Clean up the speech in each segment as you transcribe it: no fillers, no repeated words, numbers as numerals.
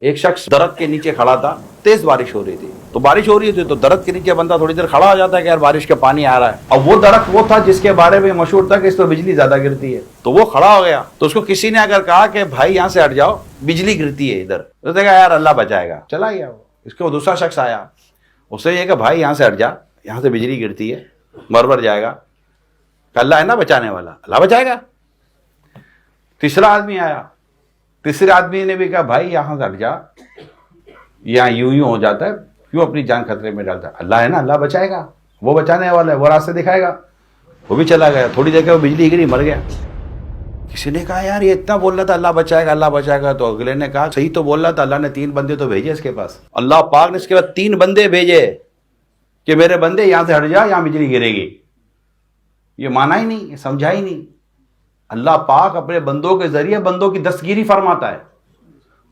ایک شخص درخت کے نیچے کھڑا تھا، تیز بارش ہو رہی تھی، تو بارش ہو رہی تھی تو درخت کے نیچے بندہ تھوڑی دیر کھڑا ہو جاتا ہے کہ یار بارش کا پانی آ رہا ہے. اب وہ درخت وہ تھا جس کے بارے میں مشہور تھا کہ اس پہ بجلی زیادہ گرتی ہے، تو وہ کھڑا ہو گیا. تو اس کو کسی نے اگر کہا کہ بھائی یہاں سے ہٹ جاؤ بجلی گرتی ہے ادھر، تو دیکھا یار اللہ بچائے گا، چلا گیا وہ. اس کو دوسرا شخص آیا، اسے یہ کہ بھائی یہاں سے ہٹ جا، یہاں سے بجلی گرتی ہے، مر جائے گا، کہ اللہ ہے نا بچانے والا، اللہ بچائے گا. تیسرا آدمی آیا، تیسرے آدمی نے بھی کہا بھائی یہاں سے ہٹ جا، یہاں یوں ہو جاتا ہے، کیوں اپنی جان خطرے میں ڈالتا ہے، اللہ ہے نا اللہ بچائے گا، وہ بچانے والا ہے، وہ راستے دکھائے گا. وہ بھی چلا گیا، تھوڑی دیر کے وہ بجلی گری، مر گیا. کسی نے کہا یار یہ اتنا بول رہا تھا اللہ بچائے گا اللہ بچائے گا، تو اگلے نے کہا صحیح تو بول رہا تھا، اللہ نے 3 بندے تو بھیجے اس کے پاس، اللہ پاک نے اس کے بعد 3 بندے بھیجے کہ میرے بندے یہاں سے ہٹ جا، یہاں بجلی گرے گی. یہ مانا ہی نہیں، سمجھا ہی نہیں. اللہ پاک اپنے بندوں کے ذریعے بندوں کی دستگیری فرماتا ہے،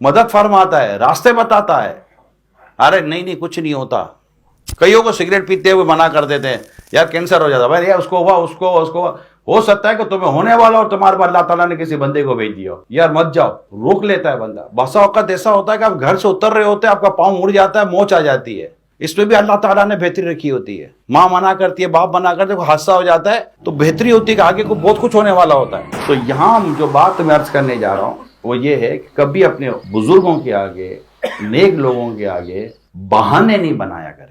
مدد فرماتا ہے، راستے بتاتا ہے. ارے نہیں کچھ نہیں ہوتا. کئیوں کو سگریٹ پیتے ہوئے منع کر دیتے ہیں، یار کینسر ہو جاتا، بھائی اس کو ہوا اس کو ہوا. ہو سکتا ہے کہ تمہیں ہونے والا اور تمہارے پر اللہ تعالیٰ نے کسی بندے کو بھیج دیا ہو، یار مت جاؤ، روک لیتا ہے بندہ. بسا اوقات ایسا ہوتا ہے کہ آپ گھر سے اتر رہے ہوتے ہیں، آپ کا پاؤں مڑ جاتا ہے، موچ آ جاتی ہے، اس میں بھی اللہ تعالیٰ نے بہتری رکھی ہوتی ہے. ماں منع کرتی ہے، باپ منع کرتے ہیں، کوئی حادثہ ہو جاتا ہے تو بہتری ہوتی ہے کہ آگے کو بہت کچھ ہونے والا ہوتا ہے. تو یہاں جو بات میں عرض کرنے جا رہا ہوں وہ یہ ہے کہ کبھی اپنے بزرگوں کے آگے، نیک لوگوں کے آگے بہانے نہیں بنایا کریں.